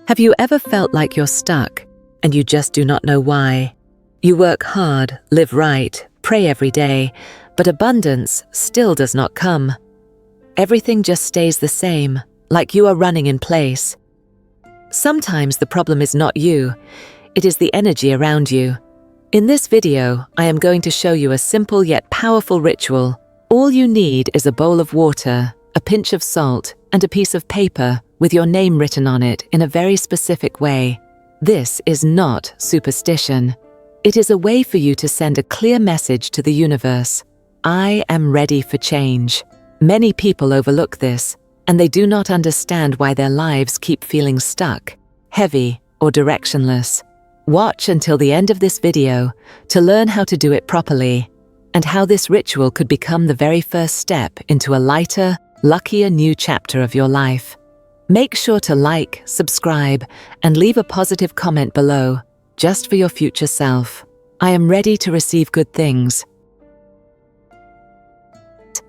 Have you ever felt like you're stuck and you just do not know why? You work hard, live right, pray every day, but abundance still does not come. Everything just stays the same, like you are running in place. Sometimes the problem is not you, it is the energy around you. In this video, I am going to show you a simple yet powerful ritual. All you need is a bowl of water, a pinch of salt, and a piece of paper with your name written on it in a very specific way. This is not superstition. It is a way for you to send a clear message to the universe. I am ready for change. Many people overlook this, and they do not understand why their lives keep feeling stuck, heavy, or directionless. Watch until the end of this video to learn how to do it properly, and how this ritual could become the very first step into a lighter, luckier new chapter of your life. Make sure to like, subscribe, and leave a positive comment below, just for your future self. I am ready to receive good things.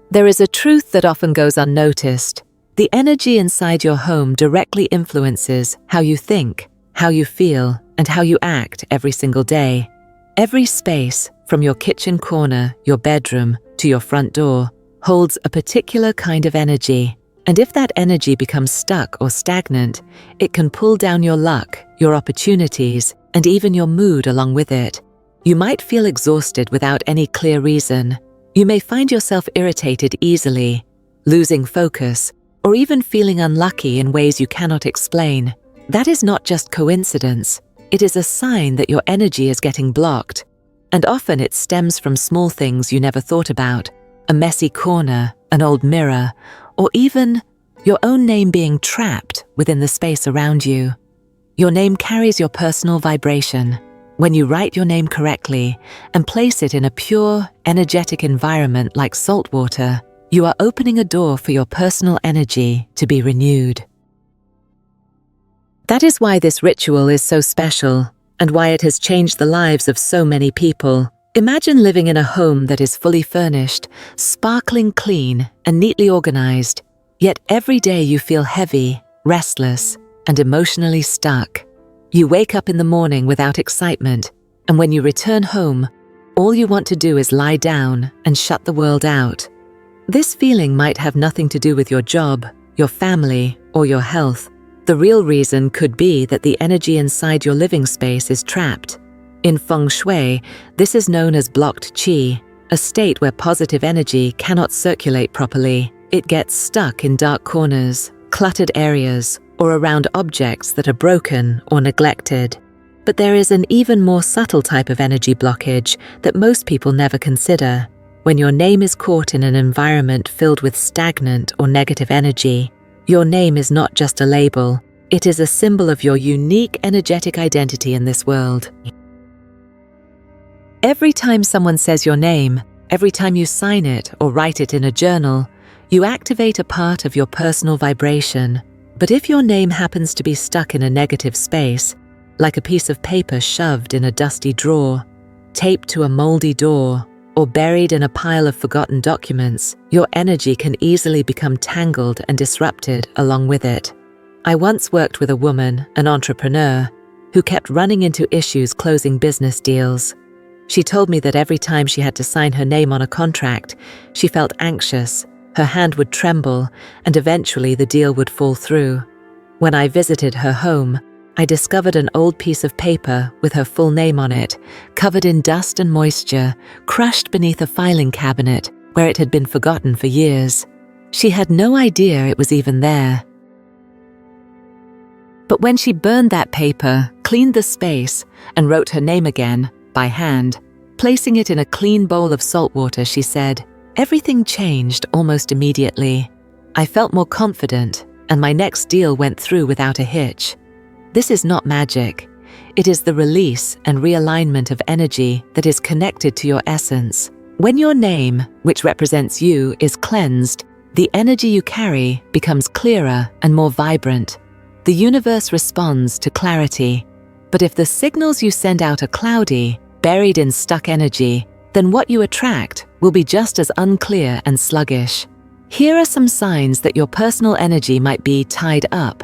There is a truth that often goes unnoticed. The energy inside your home directly influences how you think, how you feel, and how you act every single day. Every space, from your kitchen corner, your bedroom, to your front door, holds a particular kind of energy. And if that energy becomes stuck or stagnant, it can pull down your luck, your opportunities, and even your mood along with it. You might feel exhausted without any clear reason. You may find yourself irritated easily, losing focus, or even feeling unlucky in ways you cannot explain. That is not just coincidence. It is a sign that your energy is getting blocked. And often it stems from small things you never thought about, a messy corner, an old mirror, or even your own name being trapped within the space around you. Your name carries your personal vibration. When you write your name correctly and place it in a pure, energetic environment like salt water, you are opening a door for your personal energy to be renewed. That is why this ritual is so special, and why it has changed the lives of so many people. Imagine living in a home that is fully furnished, sparkling clean, and neatly organized, yet every day you feel heavy, restless, and emotionally stuck. You wake up in the morning without excitement, and when you return home, all you want to do is lie down and shut the world out. This feeling might have nothing to do with your job, your family, or your health. The real reason could be that the energy inside your living space is trapped. In feng shui, this is known as blocked qi, a state where positive energy cannot circulate properly. It gets stuck in dark corners, cluttered areas, or around objects that are broken or neglected. But there is an even more subtle type of energy blockage that most people never consider. When your name is caught in an environment filled with stagnant or negative energy, your name is not just a label, it is a symbol of your unique energetic identity in this world. Every time someone says your name, every time you sign it or write it in a journal, you activate a part of your personal vibration. But if your name happens to be stuck in a negative space, like a piece of paper shoved in a dusty drawer, taped to a moldy door, or buried in a pile of forgotten documents, your energy can easily become tangled and disrupted along with it. I once worked with a woman, an entrepreneur, who kept running into issues closing business deals. She told me that every time she had to sign her name on a contract, she felt anxious, her hand would tremble, and eventually the deal would fall through. When I visited her home, I discovered an old piece of paper with her full name on it, covered in dust and moisture, crushed beneath a filing cabinet where it had been forgotten for years. She had no idea it was even there. But when she burned that paper, cleaned the space, and wrote her name again, by hand, placing it in a clean bowl of salt water, she said, "Everything changed almost immediately. I felt more confident, and my next deal went through without a hitch." This is not magic. It is the release and realignment of energy that is connected to your essence. When your name, which represents you, is cleansed, the energy you carry becomes clearer and more vibrant. The universe responds to clarity. But if the signals you send out are cloudy, buried in stuck energy, then what you attract will be just as unclear and sluggish. Here are some signs that your personal energy might be tied up.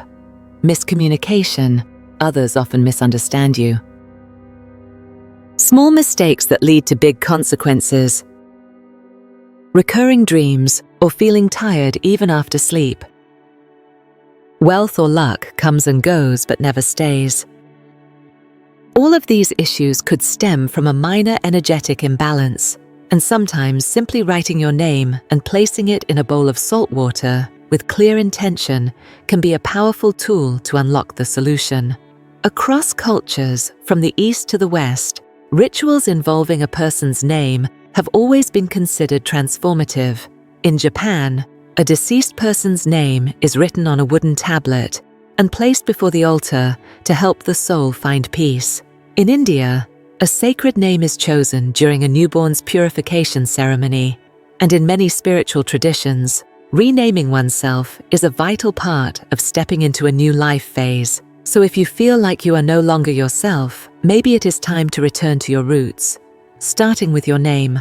miscommunication. Others often misunderstand you. Small mistakes that lead to big consequences. Recurring dreams or feeling tired even after sleep. Wealth or luck comes and goes but never stays. All of these issues could stem from a minor energetic imbalance, and sometimes simply writing your name and placing it in a bowl of salt water with clear intention can be a powerful tool to unlock the solution. Across cultures, from the East to the West, rituals involving a person's name have always been considered transformative. In Japan, a deceased person's name is written on a wooden tablet and placed before the altar to help the soul find peace. In India, a sacred name is chosen during a newborn's purification ceremony, and in many spiritual traditions, renaming oneself is a vital part of stepping into a new life phase. So if you feel like you are no longer yourself, maybe it is time to return to your roots, starting with your name.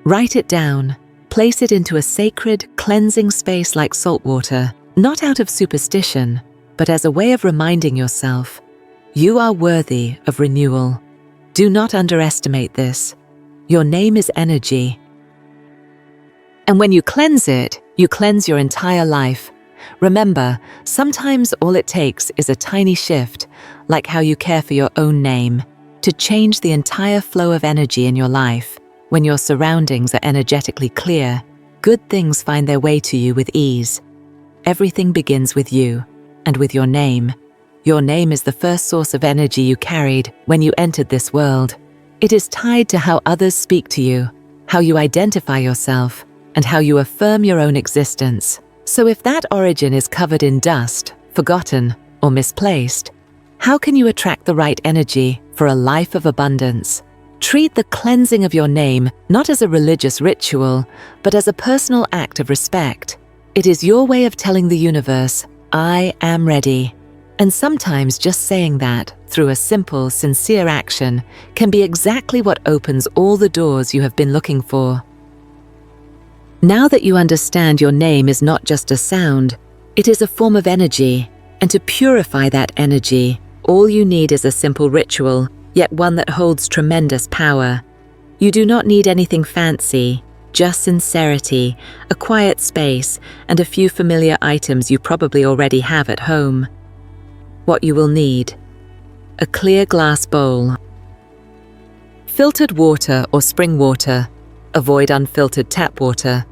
Write it down, place it into a sacred, cleansing space like salt water, not out of superstition, but as a way of reminding yourself, you are worthy of renewal. Do not underestimate this. Your name is energy. And when you cleanse it, you cleanse your entire life. Remember, sometimes all it takes is a tiny shift, like how you care for your own name, to change the entire flow of energy in your life. When your surroundings are energetically clear, good things find their way to you with ease. Everything begins with you, and with your name. Your name is the first source of energy you carried when you entered this world. It is tied to how others speak to you, how you identify yourself, and how you affirm your own existence. So if that origin is covered in dust, forgotten, or misplaced, how can you attract the right energy for a life of abundance? Treat the cleansing of your name not as a religious ritual, but as a personal act of respect. It is your way of telling the universe, I am ready. And sometimes just saying that, through a simple, sincere action, can be exactly what opens all the doors you have been looking for. Now that you understand your name is not just a sound, it is a form of energy, and to purify that energy, all you need is a simple ritual, yet one that holds tremendous power. You do not need anything fancy, just sincerity, a quiet space, and a few familiar items you probably already have at home. What you will need: a clear glass bowl, filtered water or spring water, avoid unfiltered tap water,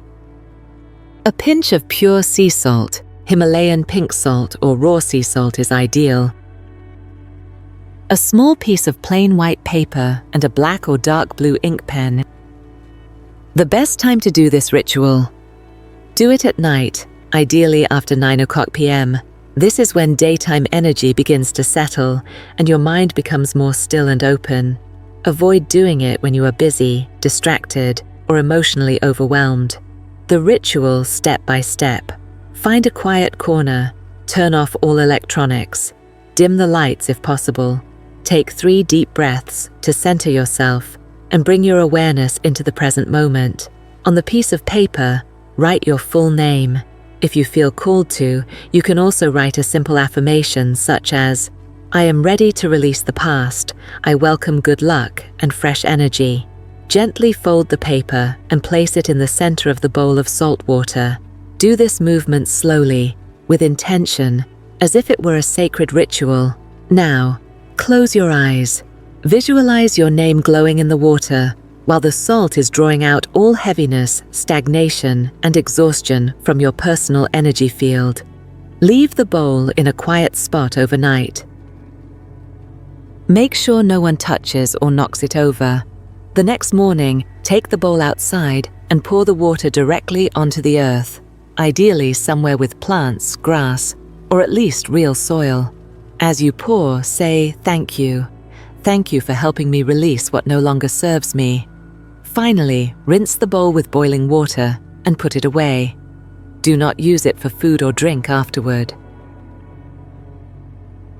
a pinch of pure sea salt, Himalayan pink salt or raw sea salt is ideal, a small piece of plain white paper and a black or dark blue ink pen. The best time to do this ritual: do it at night, ideally after 9:00 p.m. This is when daytime energy begins to settle and your mind becomes more still and open. Avoid doing it when you are busy, distracted, or emotionally overwhelmed. The ritual step by step. Find a quiet corner, turn off all electronics, dim the lights if possible. Take 3 deep breaths to center yourself and bring your awareness into the present moment. On the piece of paper, write your full name. If you feel called to, you can also write a simple affirmation such as, I am ready to release the past. I welcome good luck and fresh energy. Gently fold the paper and place it in the center of the bowl of salt water. Do this movement slowly, with intention, as if it were a sacred ritual. Now, close your eyes. Visualize your name glowing in the water, while the salt is drawing out all heaviness, stagnation, and exhaustion from your personal energy field. Leave the bowl in a quiet spot overnight. Make sure no one touches or knocks it over. The next morning, take the bowl outside and pour the water directly onto the earth, ideally somewhere with plants, grass, or at least real soil. As you pour, say, thank you. Thank you for helping me release what no longer serves me. Finally, rinse the bowl with boiling water and put it away. Do not use it for food or drink afterward.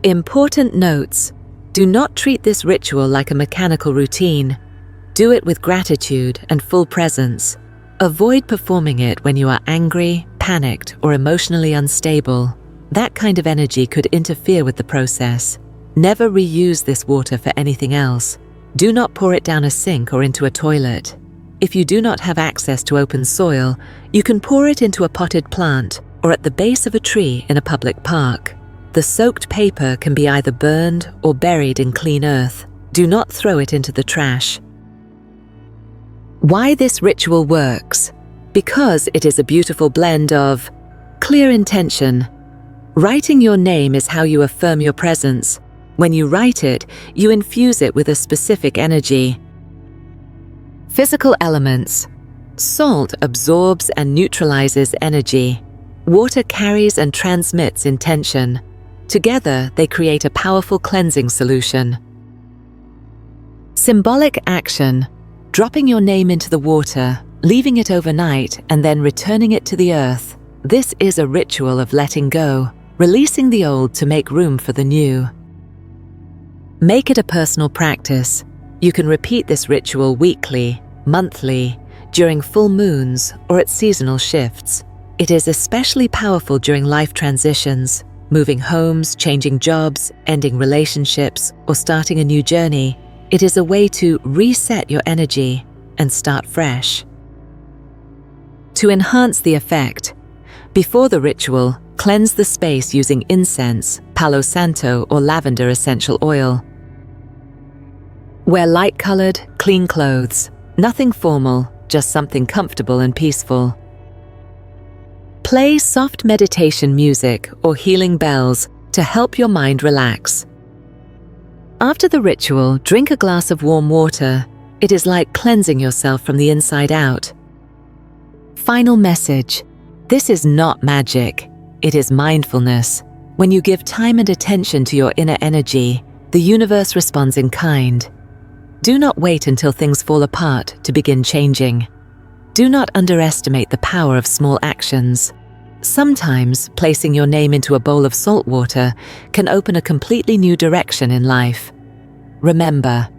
Important notes: do not treat this ritual like a mechanical routine. Do it with gratitude and full presence. Avoid performing it when you are angry, panicked, or emotionally unstable. That kind of energy could interfere with the process. Never reuse this water for anything else. Do not pour it down a sink or into a toilet. If you do not have access to open soil, you can pour it into a potted plant or at the base of a tree in a public park. The soaked paper can be either burned or buried in clean earth. Do not throw it into the trash. Why this ritual works? Because it is a beautiful blend of clear intention. Writing your name is how you affirm your presence. When you write it, you infuse it with a specific energy. Physical elements. Salt absorbs and neutralizes energy. Water carries and transmits intention. Together, they create a powerful cleansing solution. Symbolic action. Dropping your name into the water, leaving it overnight, and then returning it to the earth. This is a ritual of letting go, releasing the old to make room for the new. Make it a personal practice. You can repeat this ritual weekly, monthly, during full moons, or at seasonal shifts. It is especially powerful during life transitions, moving homes, changing jobs, ending relationships, or starting a new journey. It is a way to reset your energy and start fresh. To enhance the effect, before the ritual, cleanse the space using incense, Palo Santo, or lavender essential oil. Wear light-colored, clean clothes. Nothing formal, just something comfortable and peaceful. Play soft meditation music or healing bells to help your mind relax. After the ritual, drink a glass of warm water. It is like cleansing yourself from the inside out. Final message. This is not magic. It is mindfulness. When you give time and attention to your inner energy, the universe responds in kind. Do not wait until things fall apart to begin changing. Do not underestimate the power of small actions. Sometimes, placing your name into a bowl of salt water can open a completely new direction in life. Remember,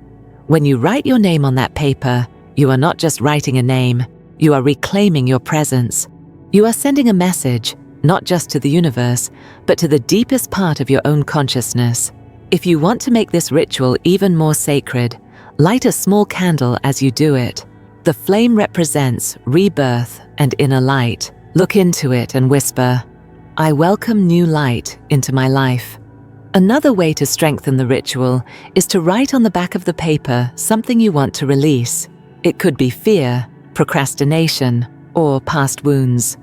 when you write your name on that paper, you are not just writing a name, you are reclaiming your presence. You are sending a message, not just to the universe, but to the deepest part of your own consciousness. If you want to make this ritual even more sacred, light a small candle as you do it. The flame represents rebirth and inner light. Look into it and whisper, "I welcome new light into my life." Another way to strengthen the ritual is to write on the back of the paper something you want to release. It could be fear, procrastination, or past wounds.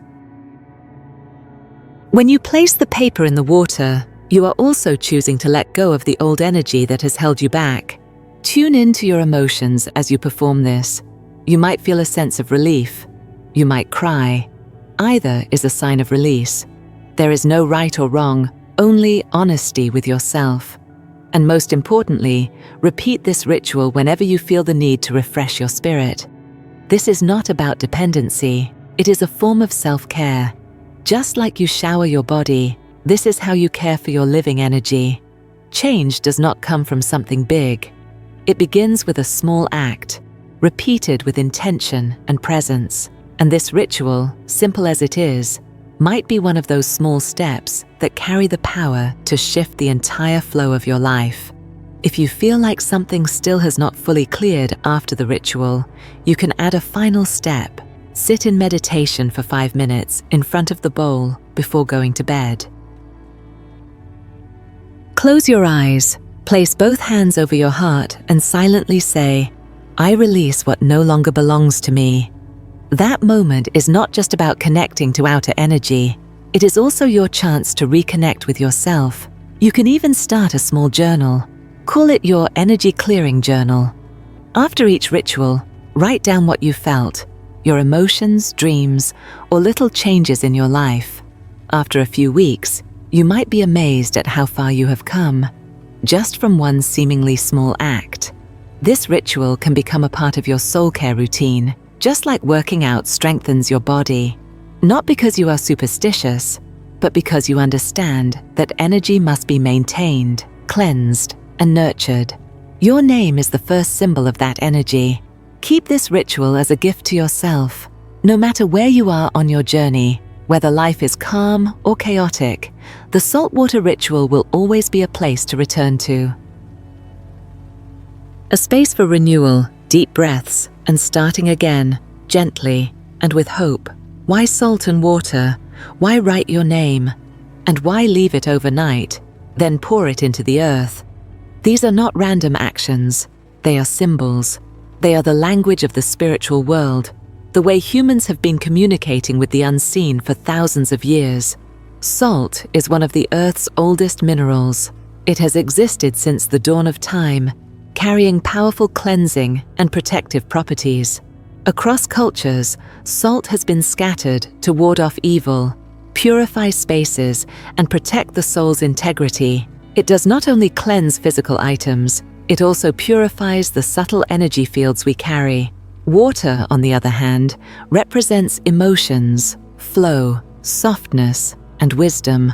When you place the paper in the water, you are also choosing to let go of the old energy that has held you back. Tune into your emotions as you perform this. You might feel a sense of relief. You might cry. Either is a sign of release. There is no right or wrong, only honesty with yourself. And most importantly, repeat this ritual whenever you feel the need to refresh your spirit. This is not about dependency. It is a form of self-care. Just like you shower your body, this is how you care for your living energy. Change does not come from something big. It begins with a small act, repeated with intention and presence. And this ritual, simple as it is, might be one of those small steps that carry the power to shift the entire flow of your life. If you feel like something still has not fully cleared after the ritual, you can add a final step. Sit in meditation for 5 minutes in front of the bowl before going to bed. Close your eyes, place both hands over your heart and silently say, "I release what no longer belongs to me." That moment is not just about connecting to outer energy. It is also your chance to reconnect with yourself. You can even start a small journal. Call it your energy clearing journal. After each ritual, write down what you felt, your emotions, dreams, or little changes in your life. After a few weeks, you might be amazed at how far you have come, just from one seemingly small act. This ritual can become a part of your soul care routine, just like working out strengthens your body. Not because you are superstitious, but because you understand that energy must be maintained, cleansed, and nurtured. Your name is the first symbol of that energy. Keep this ritual as a gift to yourself. No matter where you are on your journey, Whether life is calm or chaotic, the saltwater ritual will always be a place to return to. A space for renewal, deep breaths, and starting again, gently and with hope. Why salt and water? Why write your name? And why leave it overnight, then pour it into the earth? These are not random actions. They are symbols. They are the language of the spiritual world, the way humans have been communicating with the unseen for thousands of years. Salt is one of the Earth's oldest minerals. It has existed since the dawn of time, carrying powerful cleansing and protective properties. Across cultures, salt has been scattered to ward off evil, purify spaces, and protect the soul's integrity. It does not only cleanse physical items, it also purifies the subtle energy fields we carry. Water, on the other hand, represents emotions, flow, softness, and wisdom.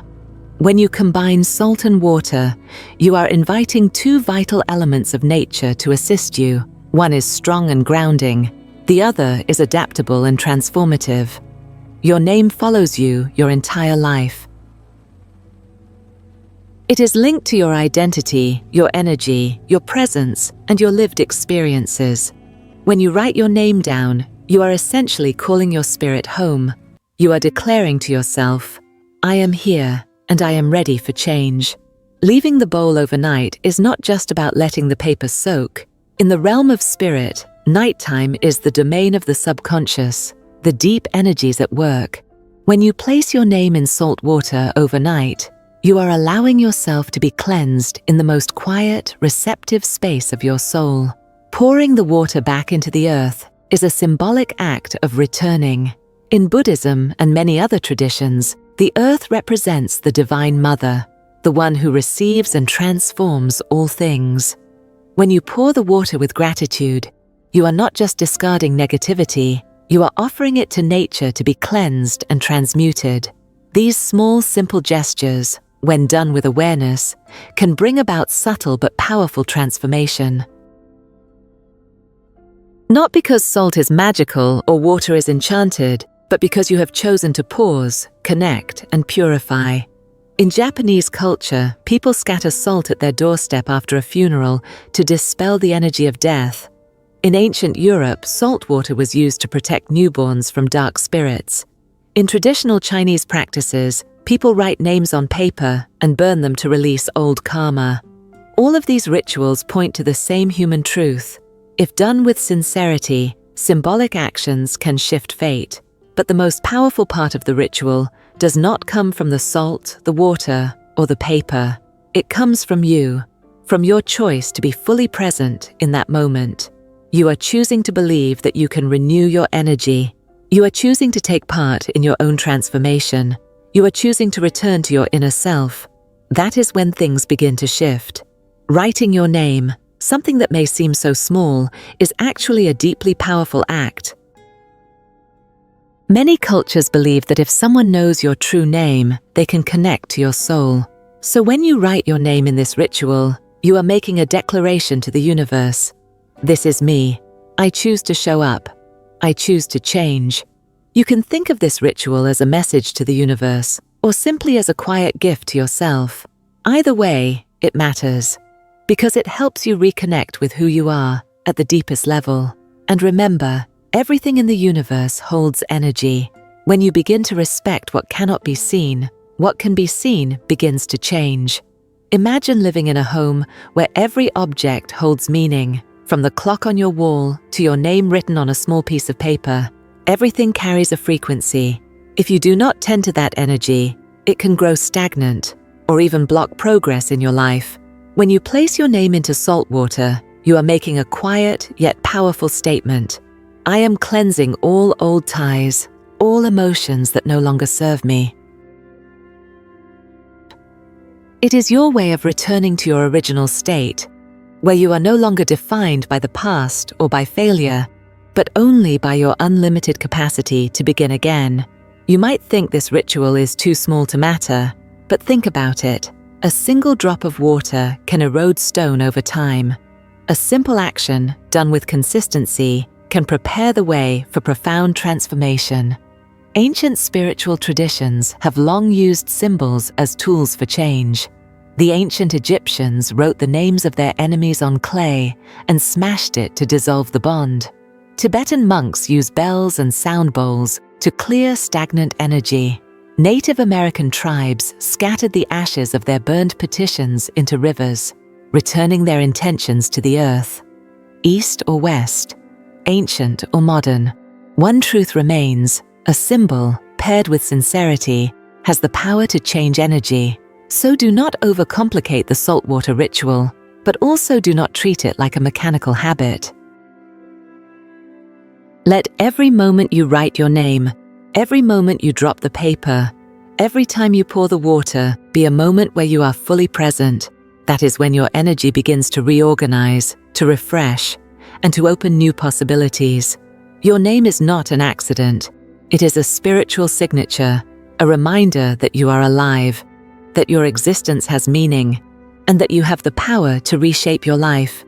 When you combine salt and water, you are inviting two vital elements of nature to assist you. One is strong and grounding. The other is adaptable and transformative. Your name follows you your entire life. It is linked to your identity, your energy, your presence, and your lived experiences. When you write your name down, you are essentially calling your spirit home. You are declaring to yourself, "I am here, and I am ready for change." Leaving the bowl overnight is not just about letting the paper soak. In the realm of spirit, nighttime is the domain of the subconscious, the deep energies at work. When you place your name in salt water overnight, you are allowing yourself to be cleansed in the most quiet, receptive space of your soul. Pouring the water back into the earth is a symbolic act of returning. In Buddhism and many other traditions, the earth represents the Divine Mother, the one who receives and transforms all things. When you pour the water with gratitude, you are not just discarding negativity, you are offering it to nature to be cleansed and transmuted. These small, simple gestures, when done with awareness, can bring about subtle but powerful transformation. Not because salt is magical or water is enchanted, but because you have chosen to pause, connect, and purify. In Japanese culture, people scatter salt at their doorstep after a funeral to dispel the energy of death. In ancient Europe, salt water was used to protect newborns from dark spirits. In traditional Chinese practices, people write names on paper and burn them to release old karma. All of these rituals point to the same human truth. If done with sincerity, symbolic actions can shift fate. But the most powerful part of the ritual does not come from the salt, the water, or the paper. It comes from you, from your choice to be fully present in that moment. You are choosing to believe that you can renew your energy. You are choosing to take part in your own transformation. You are choosing to return to your inner self. That is when things begin to shift. Writing your name, something that may seem so small, is actually a deeply powerful act. Many cultures believe that if someone knows your true name, they can connect to your soul. So when you write your name in this ritual, you are making a declaration to the universe. This is me. I choose to show up. I choose to change. You can think of this ritual as a message to the universe, or simply as a quiet gift to yourself. Either way, it matters, because it helps you reconnect with who you are at the deepest level. And remember, everything in the universe holds energy. When you begin to respect what cannot be seen, what can be seen begins to change. Imagine living in a home where every object holds meaning, from the clock on your wall to your name written on a small piece of paper. Everything carries a frequency. If you do not tend to that energy, it can grow stagnant or even block progress in your life. When you place your name into salt water, you are making a quiet yet powerful statement. I am cleansing all old ties, all emotions that no longer serve me. It is your way of returning to your original state, where you are no longer defined by the past or by failure, but only by your unlimited capacity to begin again. You might think this ritual is too small to matter, but think about it. A single drop of water can erode stone over time. A simple action, done with consistency, can prepare the way for profound transformation. Ancient spiritual traditions have long used symbols as tools for change. The ancient Egyptians wrote the names of their enemies on clay and smashed it to dissolve the bond. Tibetan monks use bells and sound bowls to clear stagnant energy. Native American tribes scattered the ashes of their burned petitions into rivers, returning their intentions to the earth. East or West, ancient or modern, one truth remains: a symbol, paired with sincerity, has the power to change energy. So do not overcomplicate the saltwater ritual, but also do not treat it like a mechanical habit. Let every moment you write your name, every moment you drop the paper, every time you pour the water, be a moment where you are fully present. That is when your energy begins to reorganize, to refresh, and to open new possibilities. Your name is not an accident. It is a spiritual signature, a reminder that you are alive, that your existence has meaning, and that you have the power to reshape your life.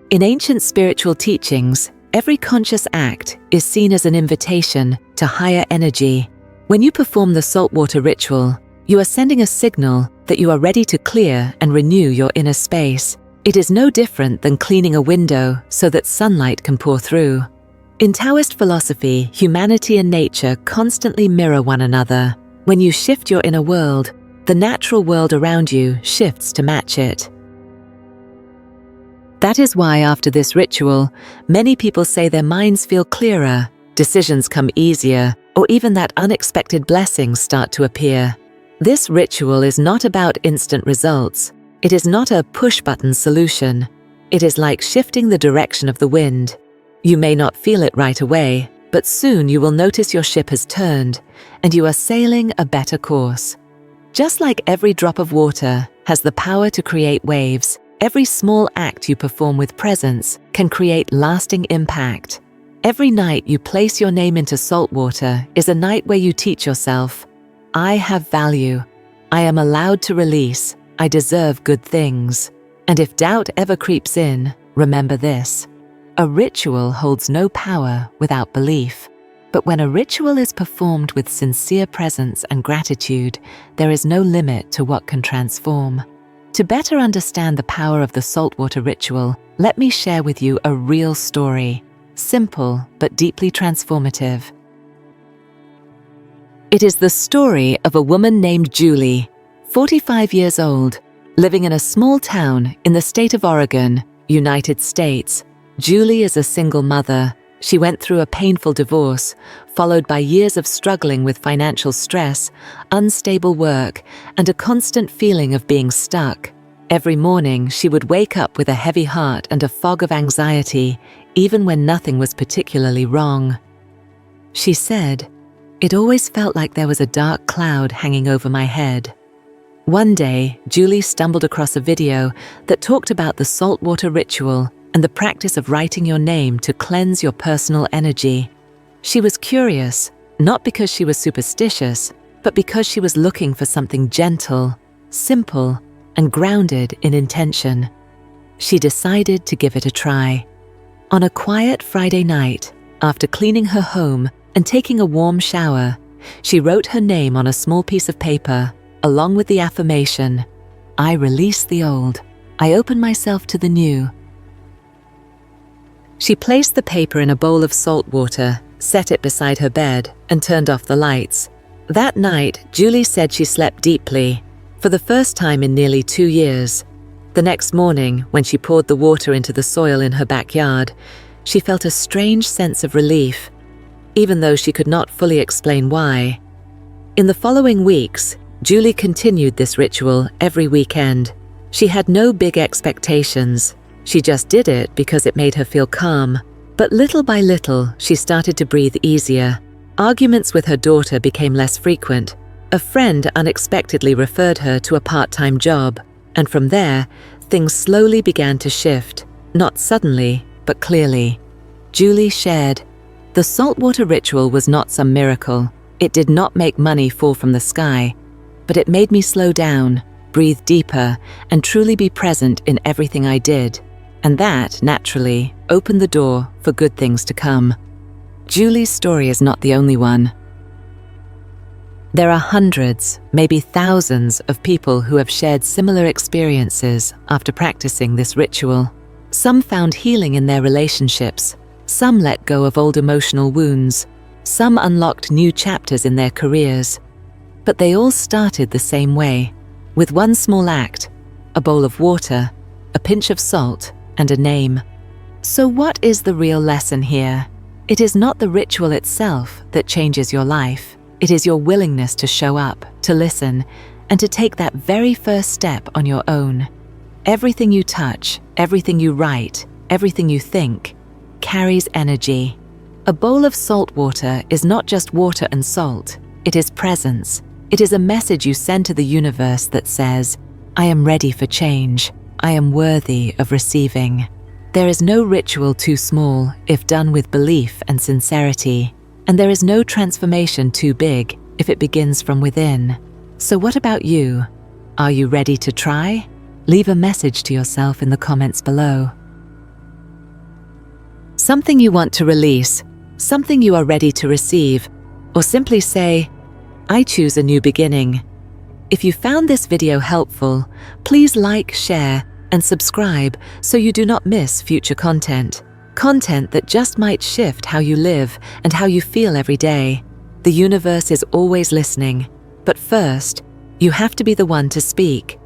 In ancient spiritual teachings, every conscious act is seen as an invitation to higher energy. When you perform the saltwater ritual, you are sending a signal that you are ready to clear and renew your inner space. It is no different than cleaning a window so that sunlight can pour through. In Taoist philosophy, humanity and nature constantly mirror one another. When you shift your inner world, the natural world around you shifts to match it. That is why after this ritual, many people say their minds feel clearer, decisions come easier, or even that unexpected blessings start to appear. This ritual is not about instant results. It is not a push-button solution. It is like shifting the direction of the wind. You may not feel it right away, but soon you will notice your ship has turned, and you are sailing a better course. Just like every drop of water has the power to create waves, every small act you perform with presence can create lasting impact. Every night you place your name into salt water is a night where you teach yourself, I have value, I am allowed to release, I deserve good things. And if doubt ever creeps in, remember this: a ritual holds no power without belief. But when a ritual is performed with sincere presence and gratitude, there is no limit to what can transform. To better understand the power of the saltwater ritual, let me share with you a real story, simple but deeply transformative. It is the story of a woman named Julie, 45 years old, living in a small town in the state of Oregon, United States. Julie is a single mother. She went through a painful divorce, followed by years of struggling with financial stress, unstable work, and a constant feeling of being stuck. Every morning, she would wake up with a heavy heart and a fog of anxiety, even when nothing was particularly wrong. She said, "It always felt like there was a dark cloud hanging over my head." One day, Julie stumbled across a video that talked about the saltwater ritual and the practice of writing your name to cleanse your personal energy. She was curious, not because she was superstitious, but because she was looking for something gentle, simple, and grounded in intention. She decided to give it a try. On a quiet Friday night, after cleaning her home and taking a warm shower, she wrote her name on a small piece of paper, along with the affirmation, "I release the old, I open myself to the new." She placed the paper in a bowl of salt water, set it beside her bed, and turned off the lights. That night, Julie said she slept deeply, for the first time in nearly 2 years. The next morning, when she poured the water into the soil in her backyard, she felt a strange sense of relief, even though she could not fully explain why. In the following weeks, Julie continued this ritual every weekend. She had no big expectations. She just did it because it made her feel calm. But little by little, she started to breathe easier. Arguments with her daughter became less frequent. A friend unexpectedly referred her to a part-time job, and from there, things slowly began to shift. Not suddenly, but clearly. Julie shared, "The saltwater ritual was not some miracle. It did not make money fall from the sky, but it made me slow down, breathe deeper, and truly be present in everything I did. And that, naturally, opened the door for good things to come." Julie's story is not the only one. There are hundreds, maybe thousands of people who have shared similar experiences after practicing this ritual. Some found healing in their relationships, some let go of old emotional wounds, some unlocked new chapters in their careers. But they all started the same way, with one small act, a bowl of water, a pinch of salt, and a name. So what is the real lesson here? It is not the ritual itself that changes your life. It is your willingness to show up, to listen, and to take that very first step on your own. Everything you touch, everything you write, everything you think, carries energy. A bowl of salt water is not just water and salt. It is presence. It is a message you send to the universe that says, I am ready for change. I am worthy of receiving. There is no ritual too small if done with belief and sincerity. And there is no transformation too big if it begins from within. So what about you? Are you ready to try? Leave a message to yourself in the comments below. Something you want to release, something you are ready to receive, or simply say, I choose a new beginning. If you found this video helpful, please like, share, and subscribe so you do not miss future content. Content that just might shift how you live and how you feel every day. The universe is always listening, but first, you have to be the one to speak.